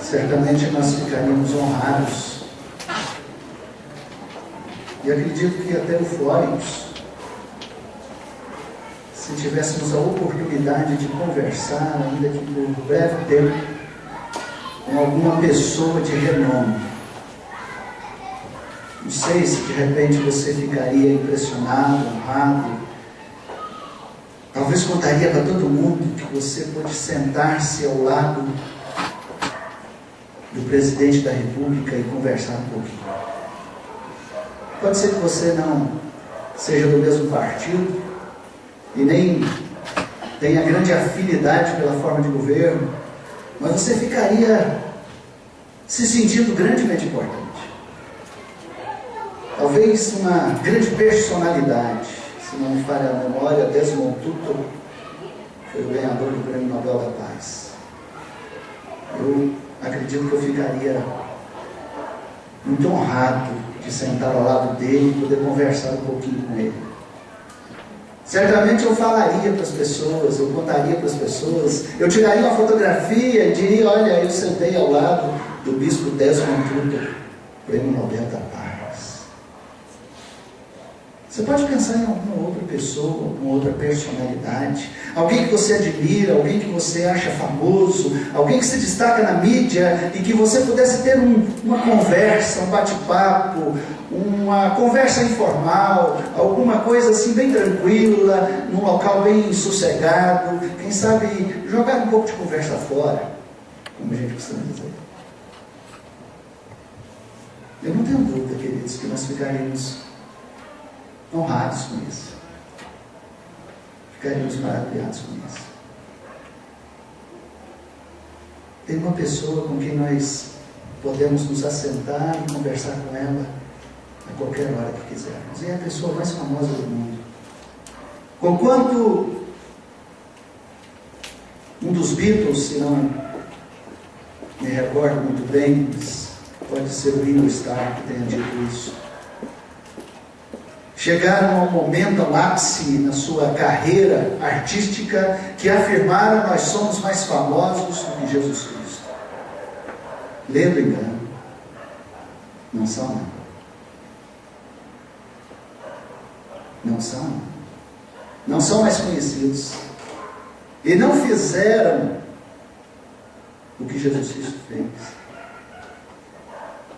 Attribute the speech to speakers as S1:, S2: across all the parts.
S1: certamente nós ficaríamos honrados e acredito que até eufóricos se tivéssemos a oportunidade de conversar, ainda que por breve tempo, com alguma pessoa de renome. Não sei se de repente você ficaria impressionado, honrado, talvez contaria para todo mundo que você pôde sentar-se ao lado do presidente da República e conversar um pouquinho. Pode ser que você não seja do mesmo partido e nem tenha grande afinidade pela forma de governo, mas você ficaria se sentindo grandemente importante. Talvez uma grande personalidade, se não me falha a memória, Desmond Tutu foi o ganhador do Prêmio Nobel da Paz. Eu acredito que eu ficaria muito honrado de sentar ao lado dele e poder conversar um pouquinho com ele. Certamente eu falaria para as pessoas, eu contaria para as pessoas, eu tiraria uma fotografia e diria: olha, eu sentei ao lado do bispo Desmond Tutu, Prêmio Nobel da Paz. Você pode pensar em alguma outra pessoa, alguma outra personalidade, alguém que você admira, alguém que você acha famoso, alguém que se destaca na mídia e que você pudesse ter uma conversa, um bate-papo, uma conversa informal, alguma coisa assim bem tranquila, num local bem sossegado, quem sabe jogar um pouco de conversa fora, como a gente costuma dizer. Eu não tenho dúvida, queridos, que nós ficaríamos honrados com isso. Ficaríamos maravilhados com isso. Tem uma pessoa com quem nós podemos nos assentar e conversar com ela a qualquer hora que quisermos. E é a pessoa mais famosa do mundo. Conquanto um dos Beatles, se não me recordo muito bem, pode ser o Ringo Starr que tenha dito isso, chegaram ao momento, ao ápice na sua carreira artística, que afirmaram: nós somos mais famosos do que Jesus Cristo. Lendo engano, não são não. Não são. Não são mais conhecidos. E não fizeram o que Jesus Cristo fez.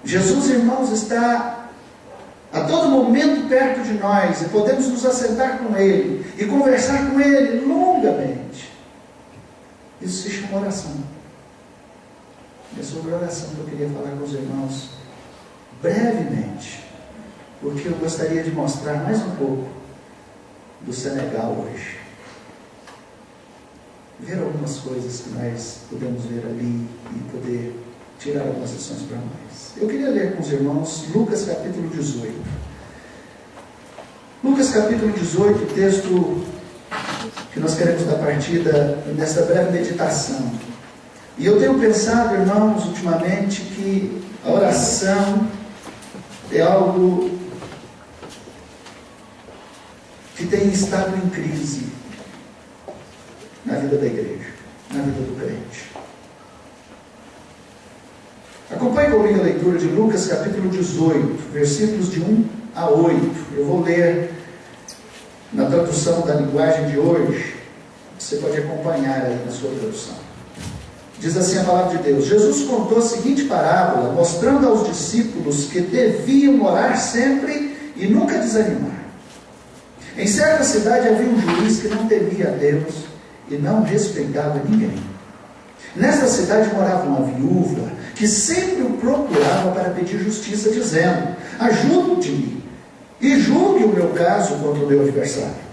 S1: Jesus, irmãos, está a todo momento perto de nós, e podemos nos assentar com Ele e conversar com Ele longamente. Isso se chama oração. É sobre a oração que eu queria falar com os irmãos brevemente, porque eu gostaria de mostrar mais um pouco do Senegal hoje. Ver algumas coisas que nós podemos ver ali e poder tirar algumas lições para nós. Eu queria ler com os irmãos Lucas capítulo 18. Lucas capítulo 18, texto que nós queremos dar partida nesta breve meditação. E eu tenho pensado, irmãos, ultimamente, que a oração é algo que tem estado em crise na vida da igreja, na vida do crente. Acompanhe comigo a leitura de Lucas capítulo 18, versículos de 1 a 8. Eu vou ler na tradução da linguagem de hoje. Você pode acompanhar aí na sua tradução. Diz assim a palavra de Deus: Jesus contou a seguinte parábola, mostrando aos discípulos que deviam orar sempre e nunca desanimar. Em certa cidade havia um juiz que não temia a Deus e não respeitava ninguém. Nesta cidade morava uma viúva que sempre o procurava para pedir justiça, dizendo: ajude-me e julgue o meu caso contra o meu adversário.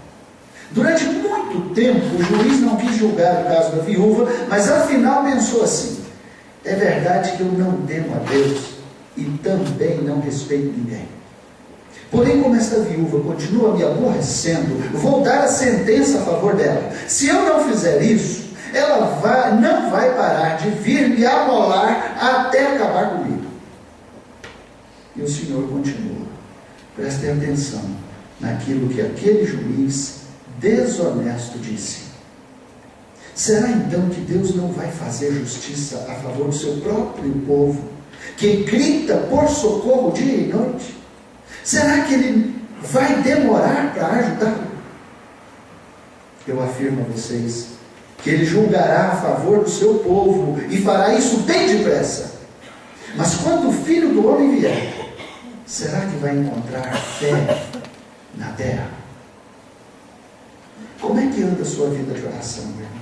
S1: Durante muito tempo o juiz não quis julgar o caso da viúva, mas afinal pensou assim: é verdade que eu não temo a Deus e também não respeito ninguém. Porém, como esta viúva continua me aborrecendo, vou dar a sentença a favor dela. Se eu não fizer isso, ela não vai parar de vir me amolar até acabar comigo. E o Senhor continua: prestem atenção naquilo que aquele juiz desonesto disse. Será então que Deus não vai fazer justiça a favor do seu próprio povo, que grita por socorro dia e noite? Será que Ele vai demorar para ajudá-lo? Eu afirmo a vocês que Ele julgará a favor do seu povo e fará isso bem depressa. Mas quando o Filho do Homem vier, será que vai encontrar fé na terra? Como é que anda a sua vida de oração, meu irmão?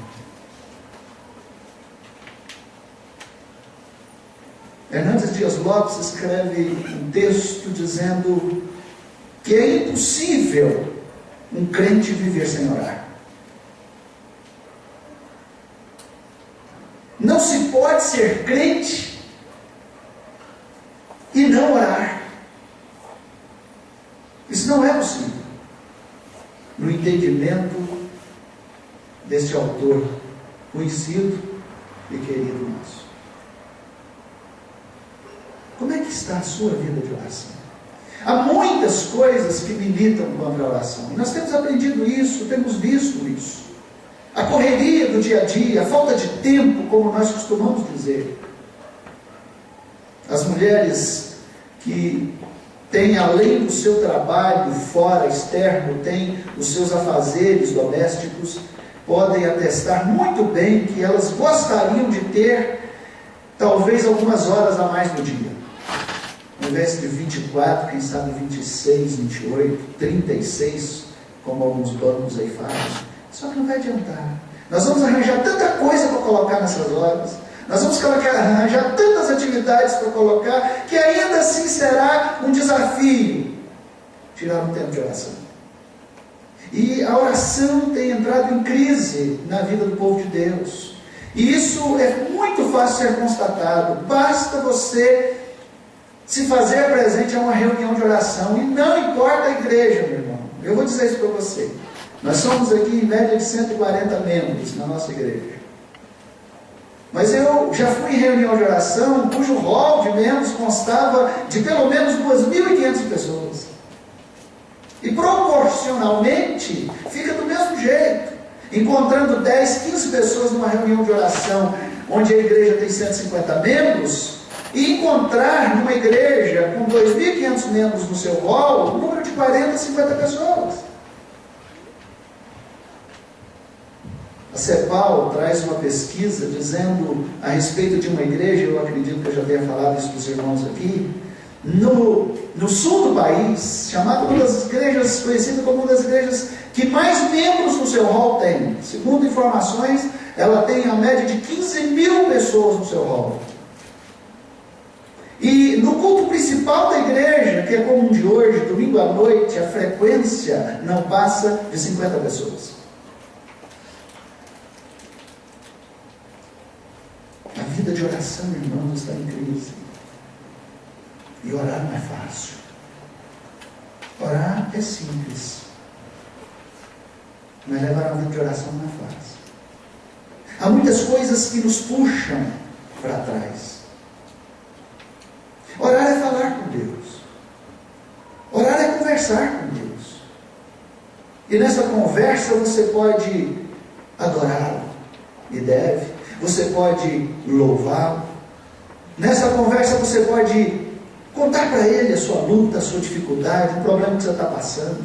S1: Hernandes Dias Lopes escreve um texto dizendo que é impossível um crente viver sem orar. Não se pode ser crente e não orar. Isso não é possível, no entendimento deste autor conhecido e querido nosso. Como é que está a sua vida de oração? Há muitas coisas que militam contra a oração, e nós temos aprendido isso, temos visto isso. A correria do dia a dia, a falta de tempo, como nós costumamos dizer. As mulheres que têm, além do seu trabalho fora, externo, têm os seus afazeres domésticos, podem atestar muito bem que elas gostariam de ter talvez algumas horas a mais no dia. Ao invés de 24, quem sabe 26, 28, 36, como alguns bancos aí fazem. Só que não vai adiantar. Nós vamos arranjar tanta coisa para colocar nessas horas, nós vamos arranjar tantas atividades para colocar, que ainda assim será um desafio tirar um tempo de oração. E a oração tem entrado em crise na vida do povo de Deus. E isso é muito fácil ser constatado. Basta você se fazer presente a uma reunião de oração, e não importa a igreja, meu irmão. Eu vou dizer isso para você. Nós somos aqui em média de 140 membros na nossa igreja. Mas eu já fui em reunião de oração cujo rol de membros constava de pelo menos 2.500 pessoas. E proporcionalmente fica do mesmo jeito. Encontrando 10, 15 pessoas numa reunião de oração onde a igreja tem 150 membros, e encontrar numa igreja com 2.500 membros no seu rol um número de 40, 50 pessoas. A CEPAL traz uma pesquisa dizendo a respeito de uma igreja, eu acredito que eu já tenha falado isso para os irmãos aqui, no sul do país, chamada uma das igrejas, conhecida como uma das igrejas que mais membros no seu rol tem. Segundo informações, ela tem a média de 15.000 pessoas no seu rol. E no culto principal da igreja, que é como de hoje, domingo à noite, a frequência não passa de 50 pessoas. A vida de oração, irmãos, está em crise. E orar não é fácil. Orar é simples. Mas levar uma vida de oração não é fácil. Há muitas coisas que nos puxam para trás. Orar é falar com Deus. Orar é conversar com Deus. E nessa conversa você pode adorá-lo, e deve. Você pode louvá-lo. Nessa conversa você pode contar para Ele a sua luta, a sua dificuldade, o problema que você está passando.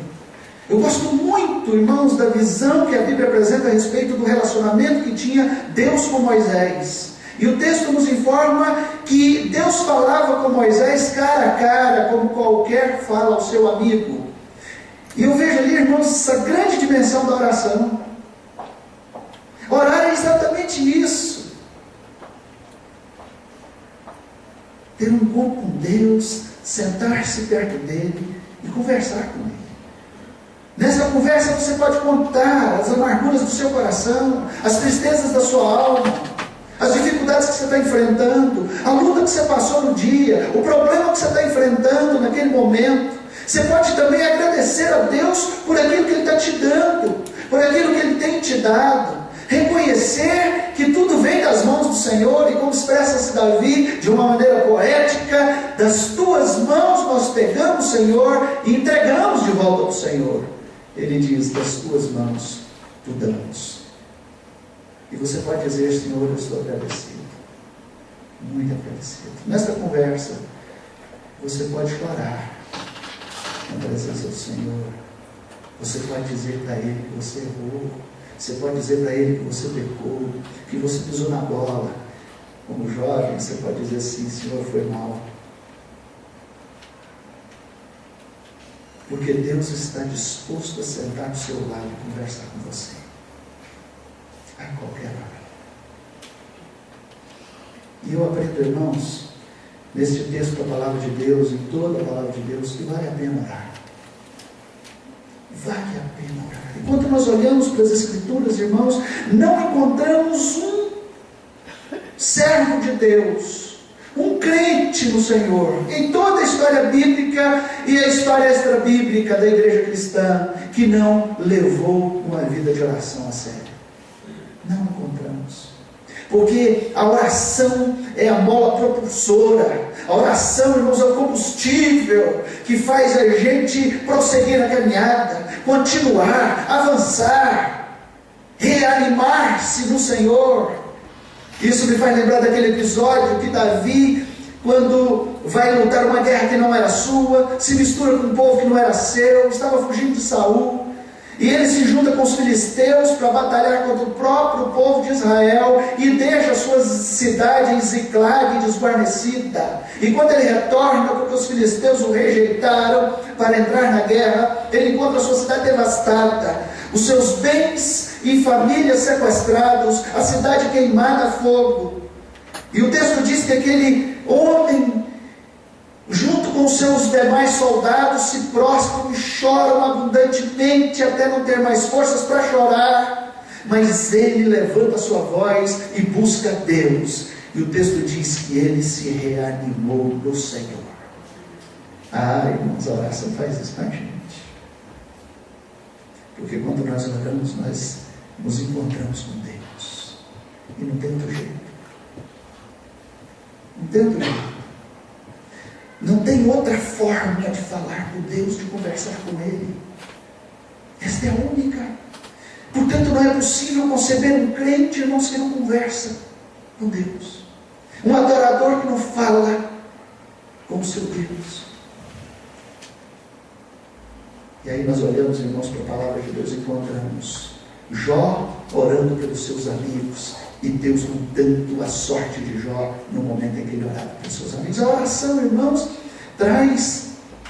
S1: Eu gosto muito, irmãos, da visão que a Bíblia apresenta a respeito do relacionamento que tinha Deus com Moisés. E o texto nos informa que Deus falava com Moisés cara a cara, como qualquer fala ao seu amigo. E eu vejo ali, irmãos, essa grande dimensão da oração. Orar é exatamente isso. Ter um encontro com Deus, sentar-se perto dEle e conversar com Ele. Nessa conversa você pode contar as amarguras do seu coração, as tristezas da sua alma, as dificuldades que você está enfrentando, a luta que você passou no dia, o problema que você está enfrentando naquele momento. Você pode também agradecer a Deus por aquilo que Ele está te dando, por aquilo que Ele tem te dado. Reconhecer que tudo vem das mãos do Senhor, e como expressa-se Davi de uma maneira poética, das tuas mãos nós pegamos, Senhor, e entregamos de volta ao Senhor. Ele diz, das tuas mãos tu damos. E você pode dizer: Senhor, eu estou agradecido, muito agradecido. Nesta conversa, você pode chorar na presença do Senhor. Você pode dizer para Ele que você errou. Você pode dizer para Ele que você pecou, que você pisou na bola. Como jovem, você pode dizer assim: Senhor, foi mal. Porque Deus está disposto a sentar do seu lado e conversar com você a qualquer hora. E eu aprendo, irmãos, neste texto da palavra de Deus, em toda a palavra de Deus, que vale a pena orar. Vale a pena orar. Enquanto nós olhamos para as Escrituras, irmãos, não encontramos um servo de Deus, um crente no Senhor, em toda a história bíblica e a história extra-bíblica da igreja cristã, que não levou uma vida de oração a sério. Não encontramos. Porque a oração é a mola propulsora. A oração, irmãos, é o combustível que faz a gente prosseguir na caminhada, continuar, avançar, reanimar-se no Senhor. Isso me faz lembrar daquele episódio que Davi, quando vai lutar uma guerra que não era sua, se mistura com um povo que não era seu, estava fugindo de Saul, e ele se junta com os filisteus para batalhar contra o próprio povo de Israel, e deixa a sua cidade em Ziclag desguarnecida. E quando ele retorna, porque os filisteus o rejeitaram para entrar na guerra, ele encontra a sua cidade devastada, os seus bens e famílias sequestrados, a cidade queimada a fogo. E o texto diz que aquele homem, junto com seus demais soldados, se prostram e choram abundantemente até não ter mais forças para chorar. Mas ele levanta a sua voz e busca Deus. E o texto diz que ele se reanimou no Senhor. Ah, irmãos, a oração faz isso com a gente. Porque quando nós oramos, nós nos encontramos com Deus. E não tem outro jeito. Não tem outro jeito. Não tem outra forma de falar com Deus, de conversar com Ele. Esta é a única. Portanto, não é possível conceber um crente, irmãos, que não conversa com Deus. Um adorador que não fala com o seu Deus. E aí nós olhamos, irmãos, para a palavra de Deus e encontramos Jó orando pelos seus amigos, e Deus mudando a sorte de Jó no momento em que ele orava pelos seus amigos. A oração, irmãos, traz